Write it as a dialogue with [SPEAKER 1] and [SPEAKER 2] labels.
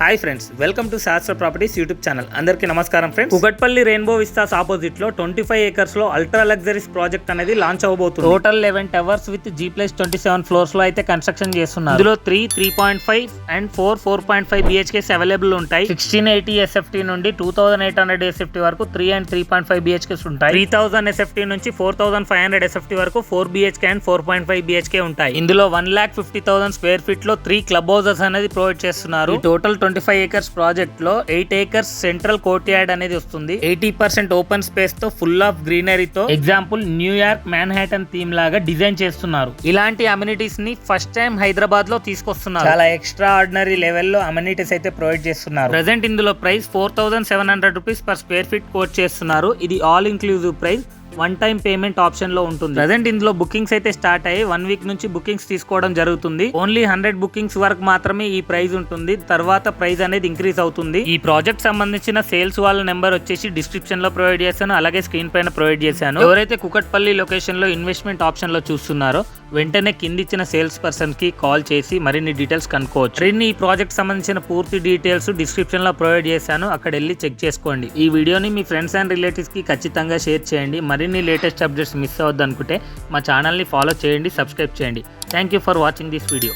[SPEAKER 1] Hi friends, welcome to Shastra properties YouTube channel. అందరికీ నమస్కారం friends. Kukatpally Rainbow Vistas opposite లో 25 acres లో అల్ట్రా లగ్జరీస్ ప్రాజెక్ట్ అనేది లాంచ్ అవబోతుంది. Total 11 towers with G+27 floors లో అయితే కన్స్ట్రక్షన్ చేస్తున్నారు. ఇందులో 3.5 అండ్ 4.5 BHKs అవైలబుల్ ఉంటాయి. 1680 SFT నుండి 2800 SFT వరకు 3 and 3.5 BHKs ఉంటాయి. 3000 SFT నుంచి 4500 SFT వరకు 4 BHK అండ్ 4.5 BHK ఉంటాయి. ఇందులో 1,50,000 స్క్వేర్ ఫీట్ లో 3 క్లబ్ హౌసెస్ అనేది ప్రొవైడ్ చేస్తున్నారు. టోటల్ 25 acres ప్రాజెక్ట్ లో 8 acres సెంట్రల్ కోర్ట్ యార్డ్ అనేది వస్తుంది. 80% ఓపెన్ స్పేస్ తో ఫుల్ ఆఫ్ గ్రీనరీతో ఎగ్జాంపుల్ న్యూయార్క్ మ్యాన్హాటన్ థీమ్ లాగా డిజైన్ చేస్తున్నారు. ఇలాంటి అమ్యూనిటీస్ ని ఫస్ట్ టైం హైదరాబాద్ లో తీసుకొస్తున్నారు. చాలా ఎక్స్ట్రా ఆర్డినరీ లెవెల్లో అమ్యూనిటీస్ అయితే ప్రొవైడ్ చేస్తున్నారు. ప్రెసెంట్ ఇందులో price 4,700 rupees per square feet quote చేస్తున్నారు. ఇది all inclusive price. 1 time payment option లో ఉంటుంది. ప్రెసెంట్ ఇందులో బుకింగ్స్ అయితే స్టార్ట్ అయ్యి 1 వీక్ నుంచి బుకింగ్స్ తీసుకోవడం జరుగుతుంది. ఓన్లీ 100 బుకింగ్స్ వరకు మాత్రమే ఈ ప్రైస్ ఉంటుంది. తర్వాత ప్రైస్ అనేది ఇంక్రీజ్ అవుతుంది. ఈ ప్రాజెక్ట్ సంబంధించిన సేల్స్ వాళ్ళ నెంబర్ వచ్చేసి డిస్క్రిప్షన్ లో ప్రొవైడ్ చేశాను, అలాగే స్క్రీన్ పైన ప్రొవైడ్ చేశాను. ఎవరైతే కుకట్పల్లి లొకేషన్ లో ఇన్వెస్ట్మెంట్ ఆప్షన్ లో చూస్తున్నారో వెంటనే కింద ఇచ్చిన సేల్స్ పర్సన్ కి కాల్ చేసి మరిన్ని డీటెయిల్స్ కనుక్కోవచ్చు. ఈ ప్రాజెక్ట్ సంబంధించిన పూర్తి డీటెయిల్స్ డిస్క్రిప్షన్ లో ప్రొవైడ్ చేశాను, అక్కడ వెళ్ళి చెక్ చేసుకోండి. ఈ వీడియోని మీ ఫ్రెండ్స్ అండ్ రిలేటివ్స్ కి ఖచ్చితంగా షేర్ చేయండి. మరిన్ని లేటెస్ట్ అప్డేట్స్ మిస్ అవ్వద్దు అనుకుంటే మా ఛానల్ని ఫాలో చేయండి, సబ్స్క్రైబ్ చేయండి. Thank you for watching this video.